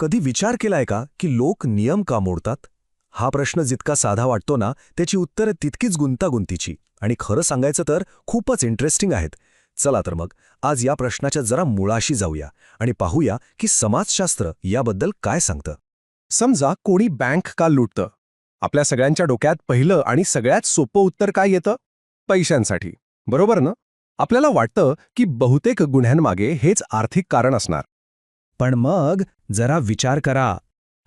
कधी विचार केलाय का की लोक नियम का मोडतात? हा प्रश्न जितका साधा वाटतो ना, त्याची उत्तरं तितकीच गुंतागुंतीची आणि खरं सांगायचं तर खूपच इंटरेस्टिंग आहेत. चला तर मग आज या प्रश्नाच्या जरा मुळाशी जाऊया आणि पाहूया की समाजशास्त्र याबद्दल काय सांगतं. समजा कोणी बँक का लुटतं. आपल्या सगळ्यांच्या डोक्यात पहिलं आणि सगळ्यात सोपं उत्तर काय येतं? पैशांसाठी. बरोबर ना? आपल्याला वाटतं की बहुतेक गुन्ह्यांमागे हेच आर्थिक कारण असणार. पण मग जरा विचार करा,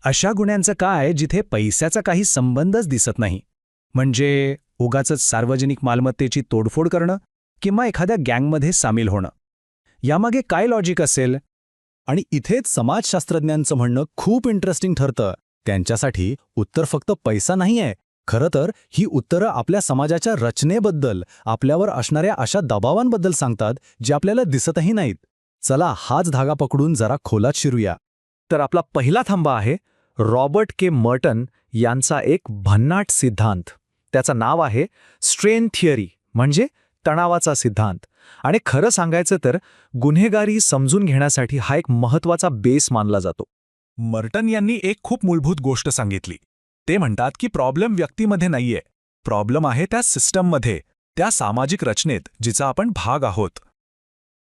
अशा गुन्ह्यांचं काय जिथे पैशाचा काही संबंधच दिसत नाही? म्हणजे उगाचच सार्वजनिक मालमत्तेची तोडफोड करणं किंवा एखाद्या गँगमध्ये सामील होणं. यामागे काय लॉजिक असेल? आणि इथेच समाजशास्त्रज्ञांचं म्हणणं खूप इंटरेस्टिंग ठरतं. त्यांच्यासाठी उत्तर फक्त पैसा नाहीये. खरं तर ही उत्तरं आपल्या समाजाच्या रचनेबद्दल, आपल्यावर असणाऱ्या अशा दबावांबद्दल सांगतात जे आपल्याला दिसतही नाहीत. चला हाच धागा पकडून जरा खोलात शिरूया. तर आपला पहिला थांबा आहे रॉबर्ट के मर्टन यांचा एक भन्नाट सिद्धांत. त्याचं नाव आहे स्ट्रेन थिअरी, म्हणजे तणावाचा सिद्धांत. आणि खरं सांगायचं तर गुन्हेगारी समजून घेण्यासाठी हा एक महत्त्वाचा बेस मानला जातो. मर्टन यांनी एक खूप मूलभूत गोष्ट सांगितली. ते म्हणतात की प्रॉब्लेम व्यक्तीमध्ये नाहीये, प्रॉब्लेम आहे त्या सिस्टममध्ये, त्या सामाजिक रचनेत जिचा आपण भाग आहोत.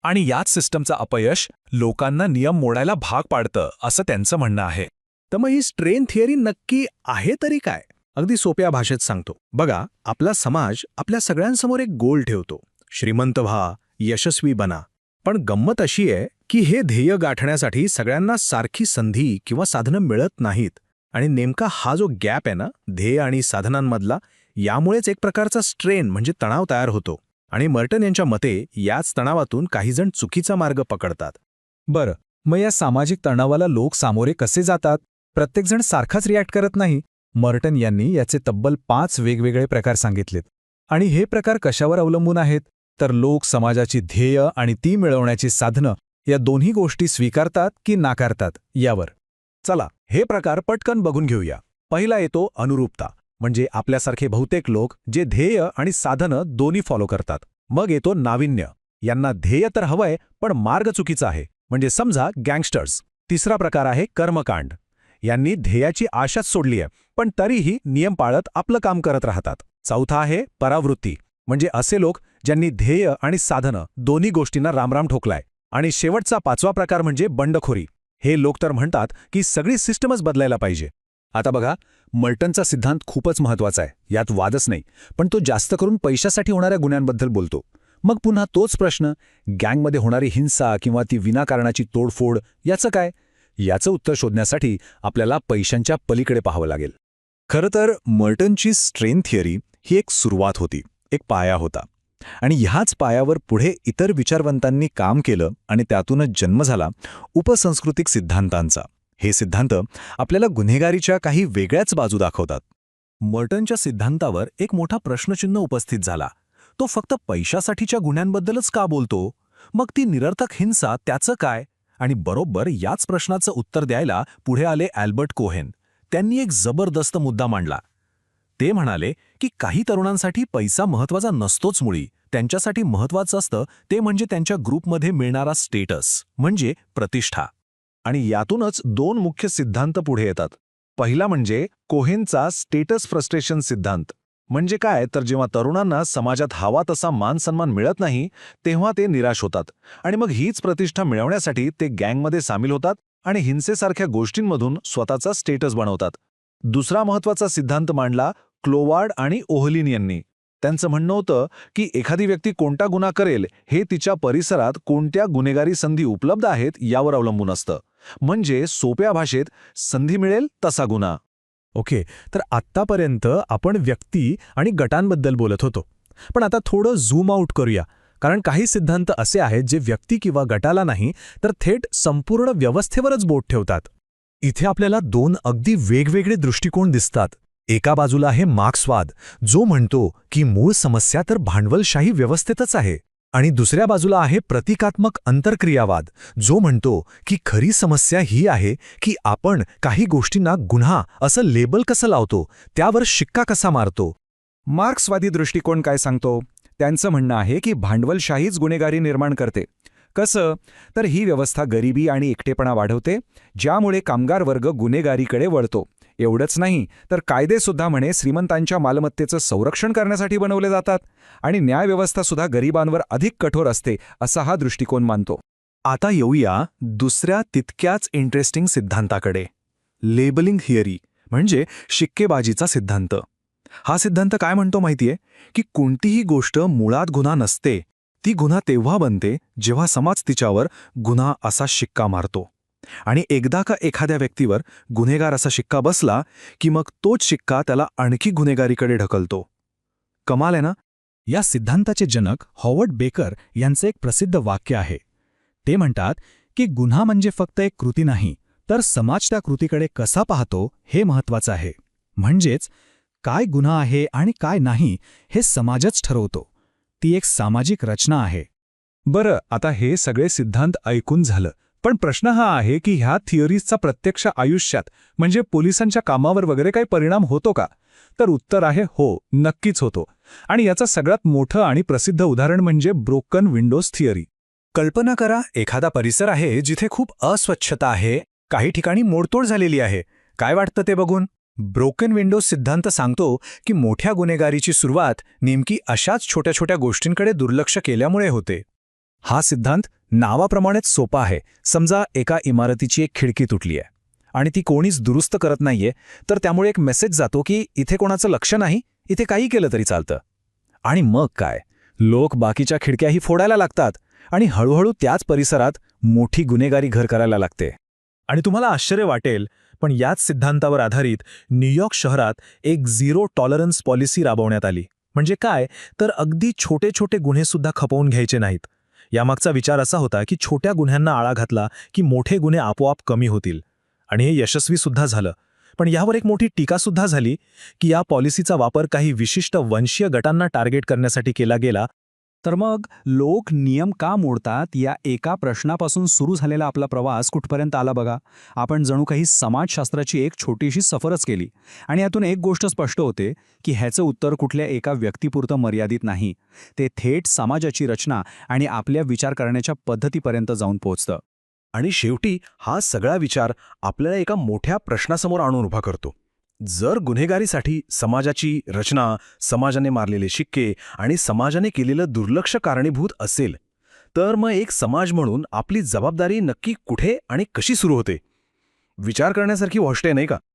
आणि याच सिस्टमचं अपयश लोकांना नियम मोडायला भाग पाडतं, असं त्यांचं म्हणणं आहे. तर मग ही स्ट्रेन थिअरी नक्की आहे तरी काय? अगदी सोप्या भाषेत सांगतो. बघा, आपला समाज आपल्या सगळ्यांसमोर एक गोल ठेवतो. श्रीमंत व्हा, यशस्वी बना. पण गंमत अशी आहे की हे ध्येय गाठण्यासाठी सगळ्यांना सारखी संधी किंवा साधनं मिळत नाहीत. आणि नेमका हा जो गॅप आहे ना, ध्येय आणि साधनांमधला, यामुळेच एक प्रकारचा स्ट्रेन म्हणजे तणाव तयार होतो. आणि मर्टन यांच्या मते याच तणावातून काहीजण चुकीचा मार्ग पकडतात. बरं, मग या सामाजिक तणावाला लोक सामोरे कसे जातात? प्रत्येकजण सारखाच रिॲक्ट करत नाही. मर्टन यांनी याचे तब्बल 5 वेगवेगळे प्रकार सांगितलेत. आणि हे प्रकार कशावर अवलंबून आहेत? तर लोक समाजाची ध्येय आणि ती मिळवण्याची साधनं या दोन्ही गोष्टी स्वीकारतात की नाकारतात यावर. चला हे प्रकार पटकन बघून घेऊया. पहिला येतो अनुरूपता, म्हणजे आपल्यासारखे बहुतेक लोक जे ध्येय आणि साधनं दोन्ही फॉलो करतात. मग येतो नाविन्य, यांना ध्येय तर हवंय पण मार्ग चुकीचा आहे, म्हणजे समजा गँगस्टर्स. तिसरा प्रकार आहे कर्मकांड, यांनी ध्येयाची आशाच सोडली आहे पण तरीही नियम पाळत आपलं काम करत राहतात. चौथा आहे परावृत्ती, म्हणजे असे लोक ज्यांनी ध्येय आणि साधनं दोन्ही गोष्टींना रामराम ठोकलाय. आणि शेवटचा 5वा प्रकार म्हणजे बंडखोरी. हे लोक तर म्हणतात की सगळी सिस्टमच बदलायला पाहिजे. आता बघा, मर्टनचा सिद्धांत खूपच महत्वाचा आहे, यात वादच नाही. पण तो जास्त करून पैशासाठी होणाऱ्या गुन्ह्यांबद्दल बोलतो. मग पुन्हा तोच प्रश्न, गँगमध्ये होणारी हिंसा किंवा ती विनाकारणाची तोडफोड, याचं काय? याचं उत्तर शोधण्यासाठी आपल्याला पैशांच्या पलीकडे पाहावं लागेल. खरं तर मर्टनची स्ट्रेन थिअरी ही एक सुरुवात होती, एक पाया होता. आणि ह्याच पायावर पुढे इतर विचारवंतांनी काम केलं आणि त्यातूनच जन्म झाला उपसंस्कृतिक सिद्धांतांचा. हे सिद्धांत आपल्याला गुन्हेगारीच्या काही वेगळ्याच बाजू दाखवतात. मर्टनच्या सिद्धांतावर एक मोठा प्रश्नचिन्ह उपस्थित झाला. तो फक्त पैशासाठीच्या गुन्ह्यांबद्दलच का बोलतो? मग ती निरर्थक हिंसा त्याचं काय? आणि बरोबर याच प्रश्नाचं उत्तर द्यायला पुढे आले अल्बर्ट कोहेन. त्यांनी एक जबरदस्त मुद्दा मांडला. ते म्हणाले की काही तरुणांसाठी पैसा महत्त्वाचा नसतोच मुळी. त्यांच्यासाठी महत्त्वाचं असतं ते म्हणजे त्यांच्या ग्रुपमध्ये मिळणारा स्टेटस, म्हणजे प्रतिष्ठा. आणि यातूनच 2 मुख्य सिद्धांत पुढे येतात. पहिला म्हणजे कोहेनचा स्टेटस फ्रस्ट्रेशन सिद्धांत. म्हणजे काय तर जेव्हा तरुणांना समाजात हवा तसा मान सन्मान मिळत नाही तेव्हा ते निराश होतात आणि मग हीच प्रतिष्ठा मिळवण्यासाठी ते गँगमध्ये सामील होतात आणि हिंसेसारख्या गोष्टींमधून स्वतःचा स्टेटस बनवतात. दुसरा महत्त्वाचा सिद्धांत मांडला क्लोवार्ड आणि ओहलिन यांनी. त्यांचं म्हणणं होतं की एखादी व्यक्ती कोणता गुन्हा करेल हे तिच्या परिसरात कोणत्या गुन्हेगारी संधी उपलब्ध आहेत यावर अवलंबून असतं. म्हणजे सोप्या भाषेत संधी मिळेल तसा गुन्हा. ओके, तर आत्तापर्यंत आपण व्यक्ती आणि गटांबद्दल बोलत होतो. पण आता थोडं झूम आउट करूया, कारण काही सिद्धांत असे आहेत जे व्यक्ती किंवा गटाला नाही तर थेट संपूर्ण व्यवस्थेवरच बोट ठेवतात. इथे आपल्याला 2 अगदी वेगवेगळे दृष्टिकोन दिसतात. एका बाजूला आहे मार्क्सवाद, जो म्हणतो की मूळ समस्या तर भांडवलशाही व्यवस्थेतच आहे. आणि दुसऱ्या बाजूला आहे प्रतिकात्मक अंतर्क्रियावाद, जो म्हणतो की खरी समस्या ही आहे की आपण काही गोष्टींना गुन्हा असं लेबल कसं लावतो, त्यावर शिक्का कसा मारतो. मार्क्सवादी दृष्टिकोन काय सांगतो? त्यांचं म्हणणं आहे की भांडवलशाहीच गुन्हेगारी निर्माण करते. कसं? तर ही व्यवस्था गरिबी आणि एकटेपणा वाढवते, ज्यामुळे कामगार वर्ग गुन्हेगारीकडे वळतो. एवढंच नाही तर कायदेसुद्धा म्हणे श्रीमंतांच्या मालमत्तेचं संरक्षण करण्यासाठी बनवले जातात आणि न्यायव्यवस्थासुद्धा गरिबांवर अधिक कठोर असते असा हा दृष्टिकोन मानतो. आता येऊया दुसऱ्या तितक्याच इंटरेस्टिंग सिद्धांताकडे, लेबलिंग थिअरी म्हणजे शिक्केबाजीचा सिद्धांत. हा सिद्धांत काय म्हणतो माहितीये की कोणतीही गोष्ट मुळात गुन्हा नसते, ती गुन्हा तेव्हा बनते जेव्हा समाज तिच्यावर गुन्हा असा शिक्का मारतो. आणि एकदा का एखाद्या व्यक्तीवर गुन्हेगार असा शिक्का बसला की मग तोच शिक्का त्याला आणखी गुन्हेगारीकडे ढकलतो. कमाल आहे ना? या सिद्धांताचे जनक हॉवर्ड बेकर यांचे एक प्रसिद्ध वाक्य आहे. ते म्हणतात की गुन्हा म्हणजे फक्त एक कृती नाही, तर समाज त्या कृतीकडे कसा पाहतो हे महत्त्वाचं आहे. म्हणजेच काय गुन्हा आहे आणि काय नाही हे समाजच ठरवतो. ती एक सामाजिक रचना आहे. बरं, आता हे सगळे सिद्धांत ऐकून झालं, पण प्रश्न हा आहे की ह्या थिअरीजचा प्रत्यक्ष आयुष्यात म्हणजे पोलिसांच्या कामावर वगैरे काही परिणाम होतो का? तर उत्तर आहे हो, नक्कीच होतो. आणि याचं सगळ्यात मोठं आणि प्रसिद्ध उदाहरण म्हणजे ब्रोकन विंडोज थिअरी. कल्पना करा, एखादा परिसर आहे जिथे खूप अस्वच्छता आहे, काही ठिकाणी मोडतोड झालेली आहे. काय वाटतं ते बघून? ब्रोकन विंडोज सिद्धांत सांगतो की मोठ्या गुन्हेगारीची सुरुवात नेमकी अशाच छोट्या छोट्या गोष्टींकडे दुर्लक्ष केल्यामुळे होते. हा सिद्धांत नावाप्रमाणेच सोपा आहे. समजा एका इमारतीची एक खिडकी तुटली आहे आणि ती कोणीच दुरुस्त करत नाहीये, तर त्यामुळे एक मेसेज जातो की इथे कोणाचं लक्ष नाही, इथे काही केलं तरी चालतं. आणि मग काय? लोक बाकीच्या खिडक्याही फोडायला लागतात आणि हळूहळू त्याच परिसरात मोठी गुन्हेगारी घर करायला लागते. आणि तुम्हाला आश्चर्य वाटेल, पण याच सिद्धांतावर आधारित न्यूयॉर्क शहरात एक झिरो टॉलरन्स पॉलिसी राबवण्यात आली. म्हणजे काय? तर अगदी छोटे छोटे गुन्हेसुद्धा खपवून घ्यायचे नाहीत. यामागचा विचार असा होता की छोट्या गुन्ह्यांना आळा घातला की मोठे गुन्हे आपोआप कमी होतील. आणि हे यशस्वीसुद्धा झालं. पण यावर एक मोठी टीकासुद्धा झाली की या पॉलिसीचा वापर काही विशिष्ट वंशीय गटांना टार्गेट करण्यासाठी केला गेला. तर मग लोक नियम का मोडतात या एका प्रश्नापासून सुरू झालेला आपला प्रवास कुठपर्यंत आला बघा. आपण जणू काही समाजशास्त्राची एक छोटीशी सफरच केली आणि यातून एक गोष्ट स्पष्ट होते की ह्याचं उत्तर कुठल्या एका व्यक्तीपुरतं मर्यादित नाही. ते थेट समाजाची रचना आणि आपल्या विचार करण्याच्या पद्धतीपर्यंत जाऊन पोहोचतं. आणि शेवटी हा सगळा विचार आपल्याला एका मोठ्या प्रश्नासमोर आणून उभा करतो. जर गुन्हेगारीसाठी समाजाची रचना, समाजाने मारलेले शिक्के आणि समाजाने केलेलं दुर्लक्ष कारणीभूत असेल, तर मग एक समाज म्हणून आपली जबाबदारी नक्की कुठे आणि कशी सुरू होते? विचार करण्यासारखी गोष्ट आहे, नाही का?